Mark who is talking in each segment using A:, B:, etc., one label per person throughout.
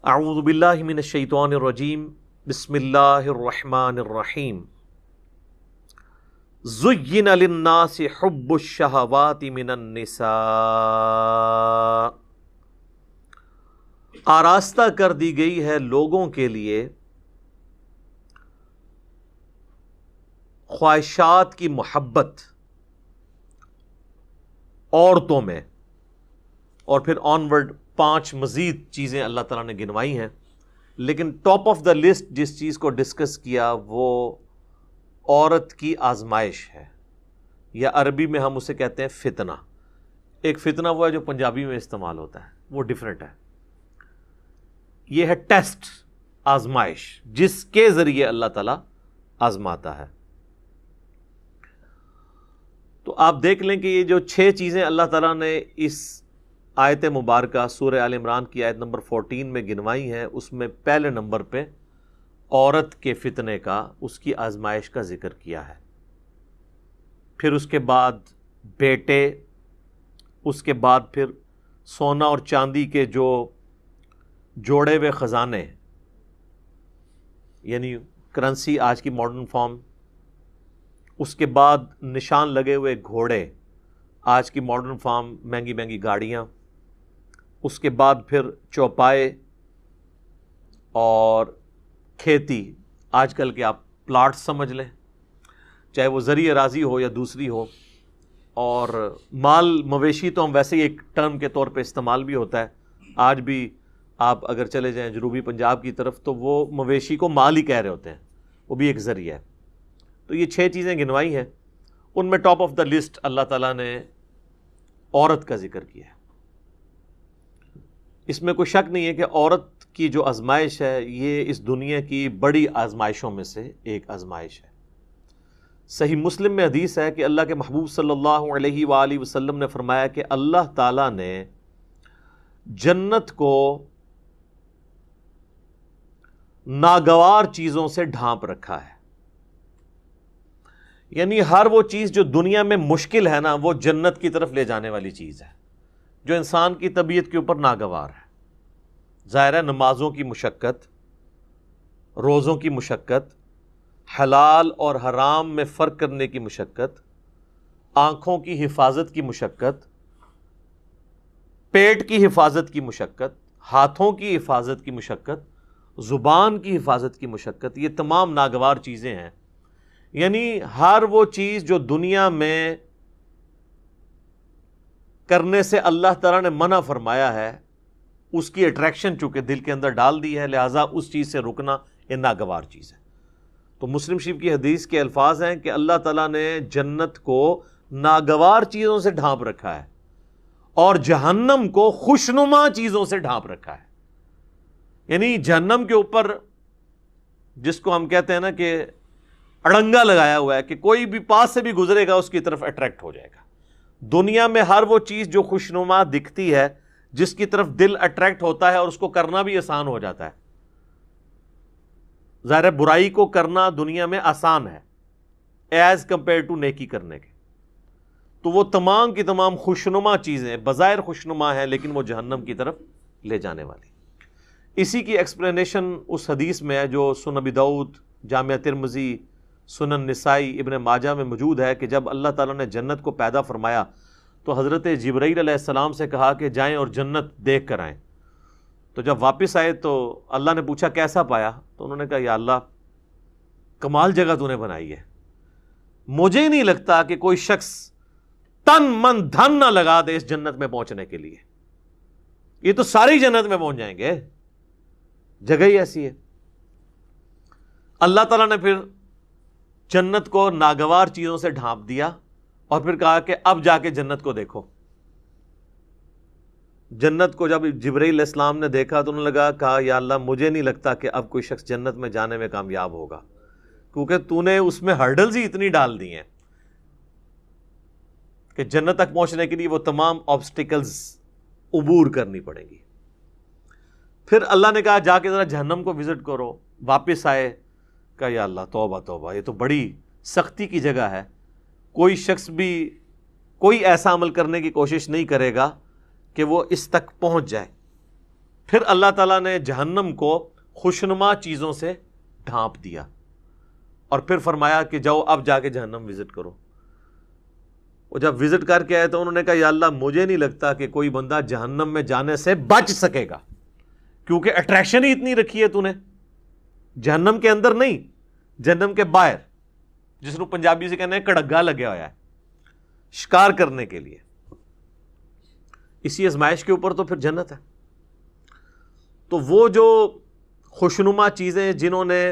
A: اعوذ باللہ من الشیطان الرجیم بسم اللہ الرحمن الرحیم زین للناس حب الشہوات من النساء، آراستہ کر دی گئی ہے لوگوں کے لیے خواہشات کی محبت عورتوں میں، اور پھر آنورڈ 5 مزید چیزیں اللہ تعالیٰ نے گنوائی ہیں، لیکن ٹاپ آف دا لسٹ جس چیز کو ڈسکس کیا وہ عورت کی آزمائش ہے، یا عربی میں ہم اسے کہتے ہیں فتنہ۔ ایک فتنہ وہ ہے جو پنجابی میں استعمال ہوتا ہے، وہ ڈیفرنٹ ہے۔ یہ ہے ٹیسٹ، آزمائش، جس کے ذریعے اللہ تعالیٰ آزماتا ہے۔ تو آپ دیکھ لیں کہ یہ جو 6 چیزیں اللہ تعالیٰ نے اس آیت مبارکہ سورہ آل عمران کی آیت نمبر 14 میں گنوائی ہیں، اس میں پہلے نمبر پہ عورت کے فتنے کا، اس کی آزمائش کا ذکر کیا ہے۔ پھر اس کے بعد بیٹے، اس کے بعد پھر سونا اور چاندی کے جو جوڑے ہوئے خزانے، یعنی کرنسی آج کی ماڈرن فارم، اس کے بعد نشان لگے ہوئے گھوڑے، آج کی ماڈرن فارم مہنگی مہنگی گاڑیاں، اس کے بعد پھر چوپائے اور کھیتی، آج کل کے آپ پلاٹ سمجھ لیں، چاہے وہ زرعی اراضی ہو یا دوسری ہو، اور مال مویشی تو ہم ویسے ہی ایک ٹرم کے طور پہ استعمال بھی ہوتا ہے۔ آج بھی آپ اگر چلے جائیں جنوبی پنجاب کی طرف تو وہ مویشی کو مال ہی کہہ رہے ہوتے ہیں، وہ بھی ایک ذریعہ ہے۔ تو یہ 6 چیزیں گنوائی ہیں، ان میں ٹاپ آف دا لسٹ اللہ تعالیٰ نے عورت کا ذکر کیا ہے۔ اس میں کوئی شک نہیں ہے کہ عورت کی جو آزمائش ہے یہ اس دنیا کی بڑی آزمائشوں میں سے ایک آزمائش ہے۔ صحیح مسلم میں حدیث ہے کہ اللہ کے محبوب صلی اللہ علیہ وآلہ وسلم نے فرمایا کہ اللہ تعالیٰ نے جنت کو ناگوار چیزوں سے ڈھانپ رکھا ہے، یعنی ہر وہ چیز جو دنیا میں مشکل ہے نا، وہ جنت کی طرف لے جانے والی چیز ہے، جو انسان کی طبیعت کے اوپر ناگوار ہے۔ ظاہر ہے نمازوں کی مشقت، روزوں کی مشقت، حلال اور حرام میں فرق کرنے کی مشقت، آنکھوں کی حفاظت کی مشقت، پیٹ کی حفاظت کی مشقت، ہاتھوں کی حفاظت کی مشقت، زبان کی حفاظت کی مشقت، یہ تمام ناگوار چیزیں ہیں۔ یعنی ہر وہ چیز جو دنیا میں کرنے سے اللہ تعالیٰ نے منع فرمایا ہے، اس کی اٹریکشن چونکہ دل کے اندر ڈال دی ہے، لہٰذا اس چیز سے رکنا یہ ناگوار چیز ہے۔ تو مسلم شریف کی حدیث کے الفاظ ہیں کہ اللہ تعالیٰ نے جنت کو ناگوار چیزوں سے ڈھانپ رکھا ہے اور جہنم کو خوشنما چیزوں سے ڈھانپ رکھا ہے۔ یعنی جہنم کے اوپر جس کو ہم کہتے ہیں نا کہ اڑنگا لگایا ہوا ہے کہ کوئی بھی پاس سے بھی گزرے گا اس کی طرف اٹریکٹ ہو جائے گا۔ دنیا میں ہر وہ چیز جو خوشنما دکھتی ہے، جس کی طرف دل اٹریکٹ ہوتا ہے اور اس کو کرنا بھی آسان ہو جاتا ہے، ظاہر برائی کو کرنا دنیا میں آسان ہے ایز کمپیئر ٹو نیکی کرنے کے، تو وہ تمام کی تمام خوشنما چیزیں بظاہر خوشنما ہیں لیکن وہ جہنم کی طرف لے جانے والی۔ اسی کی ایکسپلینیشن اس حدیث میں ہے جو سنن ابی داؤد، جامعہ ترمذی، سنن نسائی، ابن ماجہ میں موجود ہے کہ جب اللہ تعالیٰ نے جنت کو پیدا فرمایا تو حضرت جبرائیل علیہ السلام سے کہا کہ جائیں اور جنت دیکھ کر آئیں۔ تو جب واپس آئے تو اللہ نے پوچھا کیسا پایا، تو انہوں نے کہا یا اللہ کمال جگہ تو نے بنائی ہے، مجھے ہی نہیں لگتا کہ کوئی شخص تن من دھن نہ لگا دے اس جنت میں پہنچنے کے لیے، یہ تو ساری جنت میں پہنچ جائیں گے، جگہ ہی ایسی ہے۔ اللہ تعالیٰ نے پھر جنت کو ناگوار چیزوں سے ڈھانپ دیا اور پھر کہا کہ اب جا کے جنت کو دیکھو۔ جنت کو جب جبرائیل علیہ السلام نے دیکھا تو انہوں نے کہا یا اللہ مجھے نہیں لگتا کہ اب کوئی شخص جنت میں جانے میں کامیاب ہوگا، کیونکہ تو نے اس میں ہرڈلز ہی اتنی ڈال دی ہیں کہ جنت تک پہنچنے کے لیے وہ تمام آبسٹیکلز عبور کرنی پڑیں گی۔ پھر اللہ نے کہا جا کے ذرا جہنم کو وزٹ کرو۔ واپس آئے، کہا یا اللہ توبہ توبہ، یہ تو بڑی سختی کی جگہ ہے، کوئی شخص بھی کوئی ایسا عمل کرنے کی کوشش نہیں کرے گا کہ وہ اس تک پہنچ جائے۔ پھر اللہ تعالیٰ نے جہنم کو خوشنما چیزوں سے ڈھانپ دیا اور پھر فرمایا کہ جاؤ اب جا کے جہنم وزٹ کرو. وہ جب وزٹ کر کے آئے تو انہوں نے کہا یا اللہ مجھے نہیں لگتا کہ کوئی بندہ جہنم میں جانے سے بچ سکے گا، کیونکہ اٹریکشن ہی اتنی رکھی ہے تو نے، جہنم کے اندر نہیں، جہنم کے باہر، جس کو پنجابی سے کہنا ہے کڑگا لگیا ہوا ہے شکار کرنے کے لیے. اسی آزمائش کے اوپر تو پھر جنت ہے. تو وہ جو خوشنما چیزیں جنہوں نے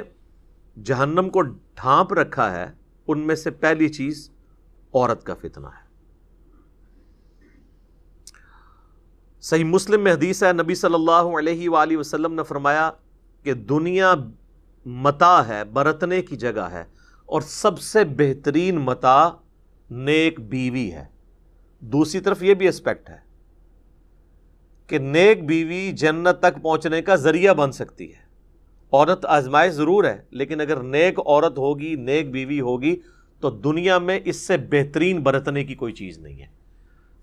A: جہنم کو ڈھانپ رکھا ہے، ان میں سے پہلی چیز عورت کا فتنہ ہے. صحیح مسلم میں حدیث ہے، نبی صلی اللہ علیہ وآلہ وسلم نے فرمایا کہ دنیا متاع ہے، برتنے کی جگہ ہے، اور سب سے بہترین متاع نیک بیوی ہے. دوسری طرف یہ بھی اسپیکٹ ہے کہ نیک بیوی جنت تک پہنچنے کا ذریعہ بن سکتی ہے. عورت آزمائش ضرور ہے، لیکن اگر نیک عورت ہوگی، نیک بیوی ہوگی، تو دنیا میں اس سے بہترین برتنے کی کوئی چیز نہیں ہے.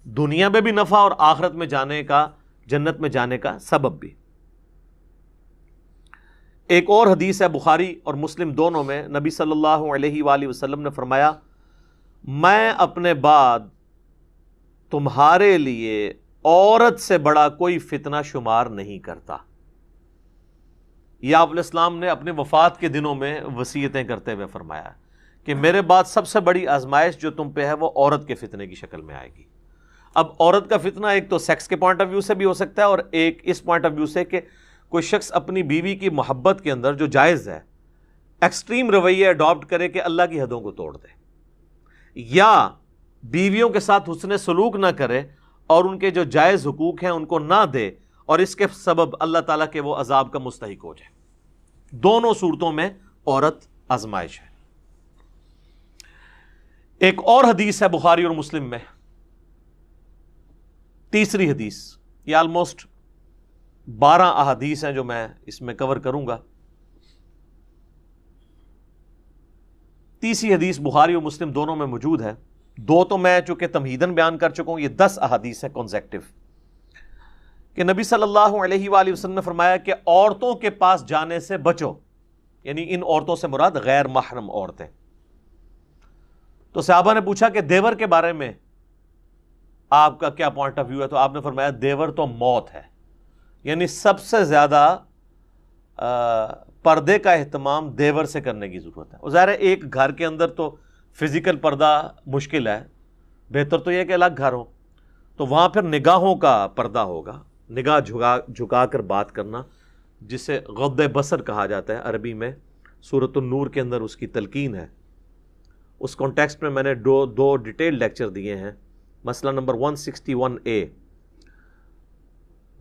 A: دنیا میں بھی نفع اور آخرت میں جانے کا، جنت میں جانے کا سبب بھی. ایک اور حدیث ہے بخاری اور مسلم دونوں میں، نبی صلی اللہ علیہ وآلہ وسلم نے فرمایا میں اپنے بعد تمہارے لیے عورت سے بڑا کوئی فتنہ شمار نہیں کرتا. یہ آپ علیہ السلام نے اپنے وفات کے دنوں میں وصیتیں کرتے ہوئے فرمایا کہ میرے بعد سب سے بڑی آزمائش جو تم پہ ہے وہ عورت کے فتنے کی شکل میں آئے گی. اب عورت کا فتنہ ایک تو سیکس کے پوائنٹ آف ویو سے بھی ہو سکتا ہے، اور ایک اس پوائنٹ آف ویو سے کہ کوئی شخص اپنی بیوی کی محبت کے اندر جو جائز ہے ایکسٹریم رویہ اڈاپٹ کرے کہ اللہ کی حدوں کو توڑ دے، یا بیویوں کے ساتھ حسن سلوک نہ کرے اور ان کے جو جائز حقوق ہیں ان کو نہ دے، اور اس کے سبب اللہ تعالیٰ کے وہ عذاب کا مستحق ہو جائے. دونوں صورتوں میں عورت آزمائش ہے. ایک اور حدیث ہے بخاری اور مسلم میں، تیسری حدیث، یہ آلموسٹ 12 احادیث ہیں جو میں اس میں کور کروں گا. تیسری حدیث بخاری اور مسلم دونوں میں موجود ہے. دو تو میں چونکہ تمہیدن بیان کر چکا ہوں، یہ 10 احادیث ہیں کنزیکٹو، کہ نبی صلی اللہ علیہ وآلہ وسلم نے فرمایا کہ عورتوں کے پاس جانے سے بچو، یعنی ان عورتوں سے مراد غیر محرم عورتیں. تو صحابہ نے پوچھا کہ دیور کے بارے میں آپ کا کیا پوائنٹ آف ویو ہے؟ تو آپ نے فرمایا دیور تو موت ہے، یعنی سب سے زیادہ پردے کا اہتمام دیور سے کرنے کی ضرورت ہے. اور ظاہر ہے ایک گھر کے اندر تو فزیکل پردہ مشکل ہے، بہتر تو یہ کہ الگ گھر ہو، تو وہاں پھر نگاہوں کا پردہ ہوگا، نگاہ جھکا کر بات کرنا، جسے غض بصر کہا جاتا ہے عربی میں. سورۃ النور کے اندر اس کی تلقین ہے. اس کانٹیکسٹ میں میں نے دو ڈیٹیل لیکچر دیے ہیں. مسئلہ نمبر 161A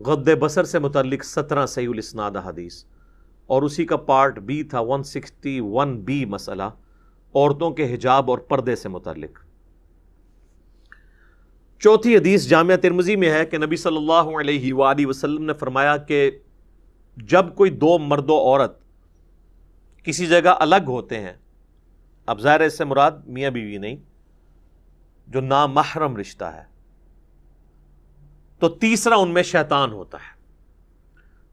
A: غض بصر سے متعلق 17 صحیح الاسناد حدیث، اور اسی کا پارٹ B تھا 161B مسئلہ عورتوں کے حجاب اور پردے سے متعلق. چوتھی حدیث جامعہ ترمذی میں ہے کہ نبی صلی اللہ علیہ وآلہ وسلم نے فرمایا کہ جب کوئی دو مرد و عورت کسی جگہ الگ ہوتے ہیں، اب ظاہر اس سے مراد میاں بیوی نہیں، جو نامحرم رشتہ ہے، تو تیسرا ان میں شیطان ہوتا ہے.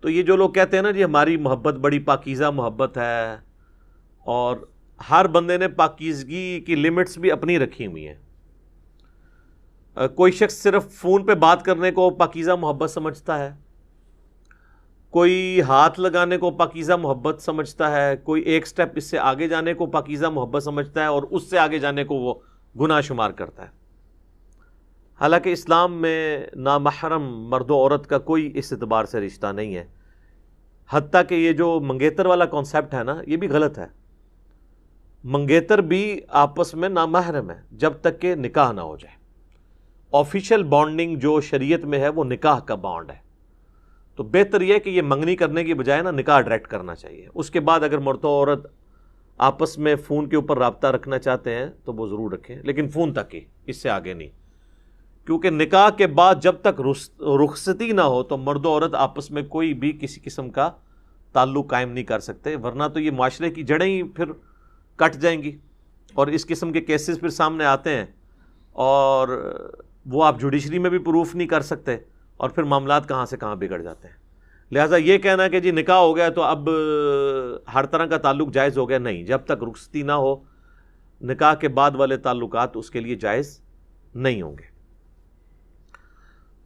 A: تو یہ جو لوگ کہتے ہیں نا جی ہماری محبت بڑی پاکیزہ محبت ہے، اور ہر بندے نے پاکیزگی کی لمٹس بھی اپنی رکھی ہوئی ہیں. کوئی شخص صرف فون پہ بات کرنے کو پاکیزہ محبت سمجھتا ہے، کوئی ہاتھ لگانے کو پاکیزہ محبت سمجھتا ہے، کوئی ایک سٹیپ اس سے آگے جانے کو پاکیزہ محبت سمجھتا ہے، اور اس سے آگے جانے کو وہ گناہ شمار کرتا ہے. حالانکہ اسلام میں نامحرم مرد و عورت کا کوئی اس اعتبار سے رشتہ نہیں ہے. حتیٰ کہ یہ جو منگیتر والا کانسیپٹ ہے نا، یہ بھی غلط ہے. منگیتر بھی آپس میں نامحرم ہے جب تک کہ نکاح نہ ہو جائے. آفیشیل بانڈنگ جو شریعت میں ہے وہ نکاح کا بانڈ ہے. تو بہتر یہ ہے کہ یہ منگنی کرنے کی بجائے نا نکاح ڈائریکٹ کرنا چاہیے. اس کے بعد اگر مرد و عورت آپس میں فون کے اوپر رابطہ رکھنا چاہتے ہیں تو وہ ضرور رکھیں، لیکن فون تک ہی، اس سے آگے نہیں. کیونکہ نکاح کے بعد جب تک رخصتی نہ ہو تو مرد و عورت آپس میں کوئی بھی کسی قسم کا تعلق قائم نہیں کر سکتے، ورنہ تو یہ معاشرے کی جڑیں ہی پھر کٹ جائیں گی. اور اس قسم کے کیسز پھر سامنے آتے ہیں اور وہ آپ جوڈیشری میں بھی پروف نہیں کر سکتے، اور پھر معاملات کہاں سے کہاں بگڑ جاتے ہیں. لہٰذا یہ کہنا کہ جی نکاح ہو گیا تو اب ہر طرح کا تعلق جائز ہو گیا، نہیں، جب تک رخصتی نہ ہو نکاح کے بعد والے تعلقات اس کے لیے جائز نہیں ہوں گے۔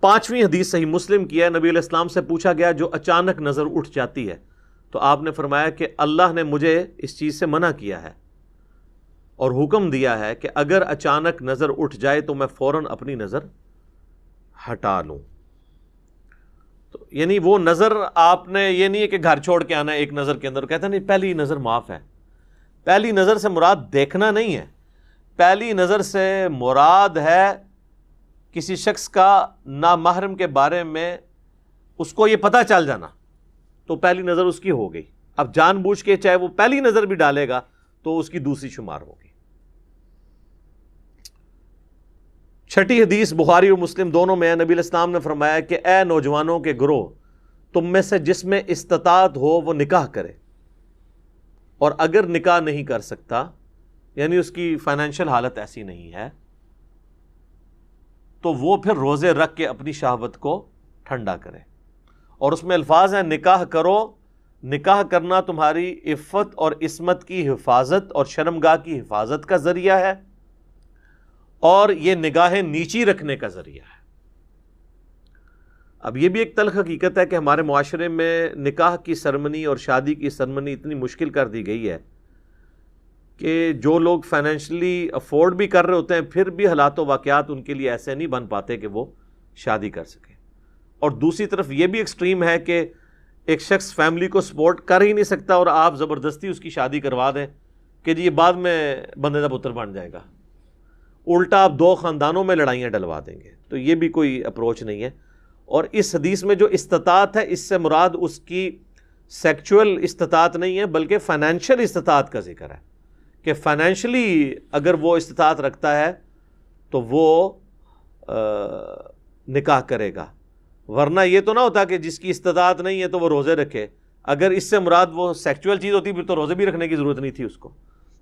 A: 5ویں حدیث صحیح مسلم کی ہے، نبی علیہ السلام سے پوچھا گیا جو اچانک نظر اٹھ جاتی ہے، تو آپ نے فرمایا کہ اللہ نے مجھے اس چیز سے منع کیا ہے اور حکم دیا ہے کہ اگر اچانک نظر اٹھ جائے تو میں فوراً اپنی نظر ہٹا لوں۔ تو یعنی وہ نظر آپ نے یہ نہیں ہے کہ گھر چھوڑ کے آنا ہے ایک نظر کے اندر، کہتا نہیں پہلی نظر معاف ہے۔ پہلی نظر سے مراد دیکھنا نہیں ہے، پہلی نظر سے مراد ہے کسی شخص کا نامحرم کے بارے میں اس کو یہ پتہ چل جانا، تو پہلی نظر اس کی ہو گئی۔ اب جان بوجھ کے چاہے وہ پہلی نظر بھی ڈالے گا تو اس کی دوسری شمار ہوگی۔ 6ٹھی حدیث بخاری اور مسلم دونوں میں ہے، نبی علیہ السلام نے فرمایا کہ اے نوجوانوں کے گروہ، تم میں سے جس میں استطاعت ہو وہ نکاح کرے، اور اگر نکاح نہیں کر سکتا یعنی اس کی فائنینشیل حالت ایسی نہیں ہے تو وہ پھر روزے رکھ کے اپنی شہوت کو ٹھنڈا کرے۔ اور اس میں الفاظ ہیں نکاح کرو، نکاح کرنا تمہاری عفت اور عصمت کی حفاظت اور شرمگاہ کی حفاظت کا ذریعہ ہے، اور یہ نگاہیں نیچی رکھنے کا ذریعہ ہے۔ اب یہ بھی ایک تلخ حقیقت ہے کہ ہمارے معاشرے میں نکاح کی سرمنی اور شادی کی سرمنی اتنی مشکل کر دی گئی ہے کہ جو لوگ فائنینشلی افورڈ بھی کر رہے ہوتے ہیں پھر بھی حالات و واقعات ان کے لیے ایسے نہیں بن پاتے کہ وہ شادی کر سکیں۔ اور دوسری طرف یہ بھی ایکسٹریم ہے کہ ایک شخص فیملی کو سپورٹ کر ہی نہیں سکتا اور آپ زبردستی اس کی شادی کروا دیں کہ جی یہ بعد میں بندے کا پتر بن جائے گا، الٹا آپ 2 خاندانوں میں لڑائیاں ڈلوا دیں گے۔ تو یہ بھی کوئی اپروچ نہیں ہے۔ اور اس حدیث میں جو استطاعت ہے اس سے مراد اس کی سیکچول استطاعت نہیں ہے بلکہ فائنینشیل استطاعت کا ذکر ہے، کہ فائنینشلی اگر وہ استطاعت رکھتا ہے تو وہ نکاح کرے گا، ورنہ یہ تو نہ ہوتا کہ جس کی استطاعت نہیں ہے تو وہ روزے رکھے۔ اگر اس سے مراد وہ سیکچول چیز ہوتی پھر تو روزے بھی رکھنے کی ضرورت نہیں تھی اس کو،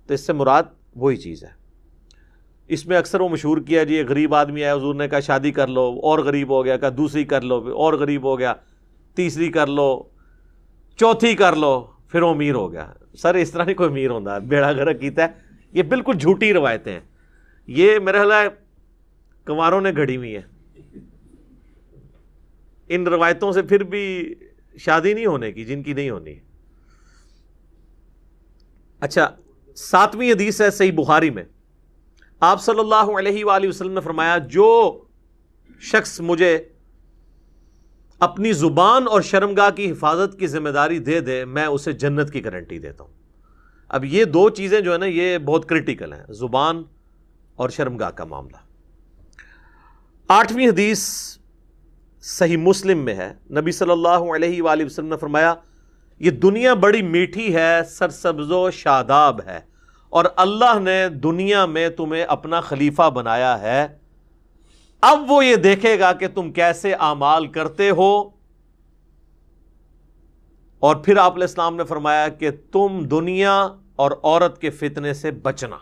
A: تو اس سے مراد وہی چیز ہے۔ اس میں اکثر وہ مشہور کیا جی ایک غریب آدمی آیا، حضور نے کہا شادی کر لو، اور غریب ہو گیا، کہا دوسری کر لو، اور غریب ہو گیا، تیسری کر لو، چوتھی کر لو، پھر وہ امیر ہو گیا۔ سر اس طرح نہیں کوئی امیر ہوتا، بیڑا گرک کیتا ہے۔ یہ بالکل جھوٹی روایتیں ہیں، یہ میرا خیال ہے کنواروں نے گھڑی ہوئی ہیں۔ ان روایتوں سے پھر بھی شادی نہیں ہونے کی جن کی نہیں ہونی۔ اچھا، 7ویں حدیث ہے صحیح بخاری میں، آپ صلی اللہ علیہ وآلہ وسلم نے فرمایا جو شخص مجھے اپنی زبان اور شرمگاہ کی حفاظت کی ذمہ داری دے دے میں اسے جنت کی گارنٹی دیتا ہوں۔ اب یہ 2 چیزیں جو ہے نا یہ بہت کرٹیکل ہیں، زبان اور شرمگاہ کا معاملہ۔ 8ویں حدیث صحیح مسلم میں ہے، نبی صلی اللہ علیہ وآلہ وسلم نے فرمایا یہ دنیا بڑی میٹھی ہے، سرسبز و شاداب ہے، اور اللہ نے دنیا میں تمہیں اپنا خلیفہ بنایا ہے، اب وہ یہ دیکھے گا کہ تم کیسے اعمال کرتے ہو۔ اور پھر آپ علیہ السلام نے فرمایا کہ تم دنیا اور عورت کے فتنے سے بچنا۔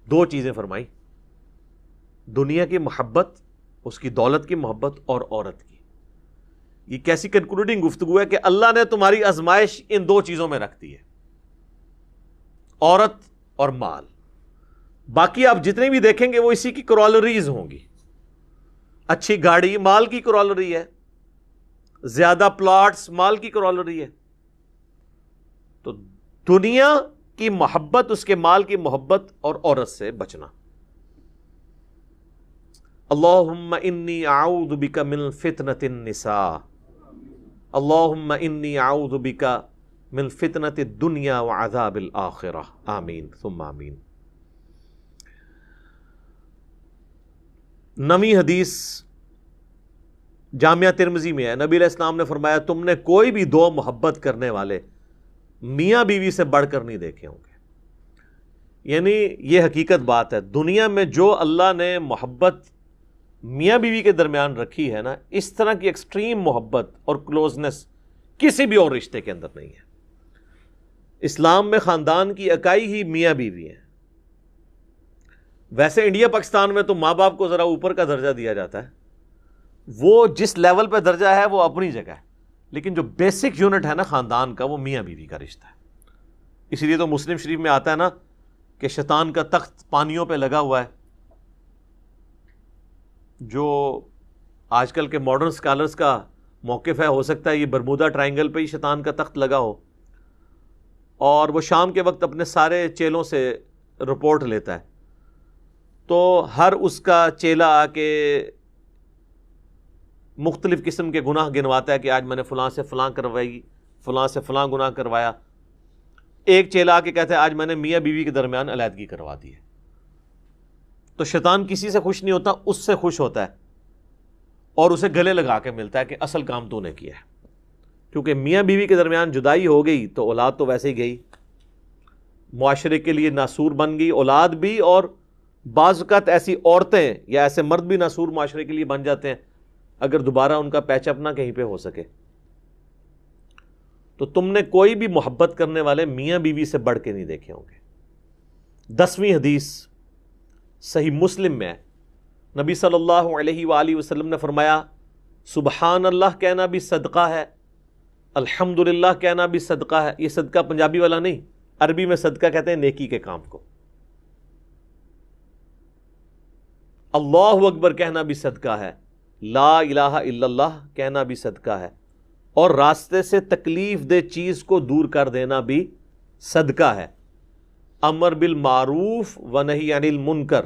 A: 2 چیزیں فرمائی، دنیا کی محبت، اس کی دولت کی محبت، اور عورت کی۔ یہ کیسی کنکلوڈنگ گفتگو ہے کہ اللہ نے تمہاری آزمائش ان 2 چیزوں میں رکھ دی ہے، عورت اور مال۔ باقی آپ جتنے بھی دیکھیں گے وہ اسی کی کرولریز ہوں گی۔ اچھی گاڑی مال کی کرولری ہے، زیادہ پلاٹس مال کی کرولری ہے۔ تو دنیا کی محبت، اس کے مال کی محبت اور عورت سے بچنا۔ اللہم انی اعوذ بک من فتنۃ النساء، اللہم انی اعوذ بک من فتنۃ الدنیا وعذاب الآخرہ، آمین ثم آمین۔ 9ویں حدیث جامعہ ترمذی میں ہے، نبی علیہ السلام نے فرمایا تم نے کوئی بھی 2 محبت کرنے والے میاں بیوی سے بڑھ کر نہیں دیکھے ہوں گے۔ یعنی یہ حقیقت بات ہے، دنیا میں جو اللہ نے محبت میاں بیوی کے درمیان رکھی ہے نا، اس طرح کی ایکسٹریم محبت اور کلوزنس کسی بھی اور رشتے کے اندر نہیں ہے۔ اسلام میں خاندان کی اکائی ہی میاں بیوی ہیں۔ ویسے انڈیا پاکستان میں تو ماں باپ کو ذرا اوپر کا درجہ دیا جاتا ہے، وہ جس لیول پہ درجہ ہے وہ اپنی جگہ ہے، لیکن جو بیسک یونٹ ہے نا خاندان کا، وہ میاں بیوی کا رشتہ ہے. اسی لیے تو مسلم شریف میں آتا ہے نا کہ شیطان کا تخت پانیوں پہ لگا ہوا ہے. جو آج کل کے ماڈرن اسکالرس کا موقف ہے، ہو سکتا ہے یہ برمودا ٹرائنگل پہ ہی شیطان کا تخت لگا ہو، اور وہ شام کے وقت اپنے سارے چیلوں سے رپورٹ لیتا ہے. تو ہر اس کا چیلا آ کے مختلف قسم کے گناہ گنواتا ہے کہ آج میں نے فلاں سے فلاں کروائی، فلاں سے فلاں گناہ کروایا. ایک چیلا آ کے کہتا ہے آج میں نے میاں بیوی کے درمیان علیحدگی کروا دی ہے. تو شیطان کسی سے خوش نہیں ہوتا، اس سے خوش ہوتا ہے اور اسے گلے لگا کے ملتا ہے کہ اصل کام تو نے کیا ہے. کیونکہ میاں بیوی کے درمیان جدائی ہو گئی تو اولاد تو ویسے ہی گئی، معاشرے کے لیے ناسور بن گئی اولاد بھی، اور بعض اوقات ایسی عورتیں یا ایسے مرد بھی ناسور معاشرے کے لیے بن جاتے ہیں اگر دوبارہ ان کا پیچ اپ نہ کہیں پہ ہو سکے. تو تم نے کوئی بھی محبت کرنے والے میاں بیوی سے بڑھ کے نہیں دیکھے ہوں گے. 10ویں حدیث صحیح مسلم میں ہے، نبی صلی اللہ علیہ وآلہ وسلم نے فرمایا سبحان اللہ کہنا بھی صدقہ ہے، الحمدللہ کہنا بھی صدقہ ہے. یہ صدقہ پنجابی والا نہیں، عربی میں صدقہ کہتے ہیں نیکی کے کام کو. اللہ اکبر کہنا بھی صدقہ ہے، لا الہ الا اللہ کہنا بھی صدقہ ہے، اور راستے سے تکلیف دہ چیز کو دور کر دینا بھی صدقہ ہے. امر بالمعروف و نہی عن المنکر،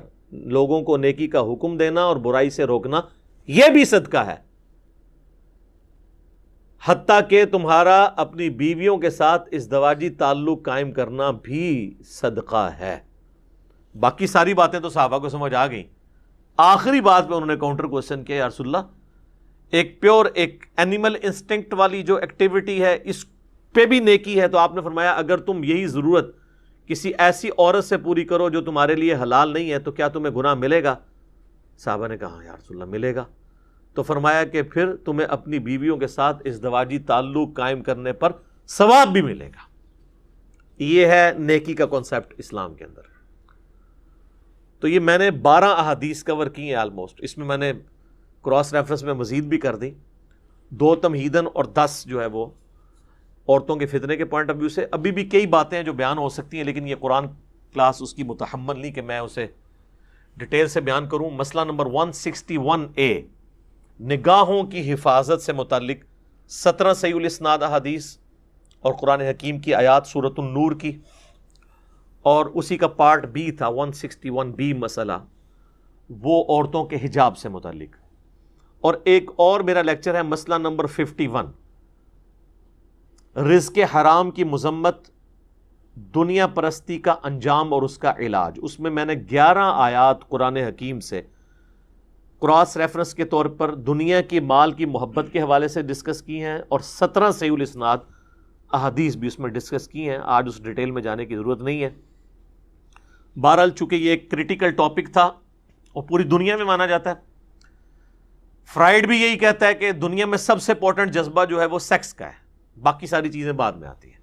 A: لوگوں کو نیکی کا حکم دینا اور برائی سے روکنا، یہ بھی صدقہ ہے. حتیٰ کہ تمہارا اپنی بیویوں کے ساتھ ازدواجی تعلق قائم کرنا بھی صدقہ ہے. باقی ساری باتیں تو صحابہ کو سمجھ آ گئیں. آخری بات پہ انہوں نے کاؤنٹر کوسچن کیا، یا رسول اللہ ایک پیور ایک اینیمل انسٹنکٹ والی جو ایکٹیویٹی ہے اس پہ بھی نیکی ہے. تو آپ نے فرمایا اگر تم یہی ضرورت کسی ایسی عورت سے پوری کرو جو تمہارے لیے حلال نہیں ہے تو کیا تمہیں گناہ ملے گا؟ صحابہ نے کہا یا رسول اللہ ملے گا. تو فرمایا کہ پھر تمہیں اپنی بیویوں کے ساتھ ازدواجی تعلق قائم کرنے پر ثواب بھی ملے گا. یہ ہے نیکی کا کانسیپٹ اسلام کے اندر. تو یہ میں نے 12 احادیث کور کی ہیں آلموسٹ. اس میں نے کراس ریفرنس میں مزید بھی کر دی، 2 تمہیدن اور 10 جو ہے وہ عورتوں کے فتنے کے پوائنٹ آف ویو سے. ابھی بھی کئی باتیں جو بیان ہو سکتی ہیں، لیکن یہ قرآن کلاس اس کی متحمل نہیں کہ میں اسے ڈیٹیل سے بیان کروں. مسئلہ نمبر 161A، نگاہوں کی حفاظت سے متعلق 17 صحیح الاسناد احادیث اور قرآن حکیم کی آیات سورۃ النور کی، اور اسی کا پارٹ B تھا 161B مسئلہ، وہ عورتوں کے حجاب سے متعلق. اور ایک اور میرا لیکچر ہے مسئلہ نمبر 51، رزق حرام کی مذمت، دنیا پرستی کا انجام اور اس کا علاج. اس میں نے 11 آیات قرآن حکیم سے کراس ریفرنس کے طور پر دنیا کی مال کی محبت کے حوالے سے ڈسکس کی ہیں، اور 17 صحیح الاسناد احادیث بھی اس میں ڈسکس کی ہیں. آج اس ڈیٹیل میں جانے کی ضرورت نہیں ہے. بہرحال چونکہ یہ ایک کریٹیکل ٹاپک تھا اور پوری دنیا میں مانا جاتا ہے. فرائیڈ بھی یہی کہتا ہے کہ دنیا میں سب سے امپورٹنٹ جذبہ جو ہے وہ سیکس کا ہے، باقی ساری چیزیں بعد میں آتی ہیں.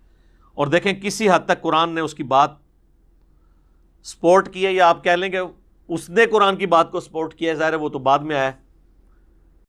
A: اور دیکھیں کسی حد تک قرآن نے اس کی بات سپورٹ کی ہے، یا آپ کہہ لیں کہ اس نے قرآن کی بات کو سپورٹ کیا ہے، ظاہر ہے وہ تو بعد میں آیا ہے.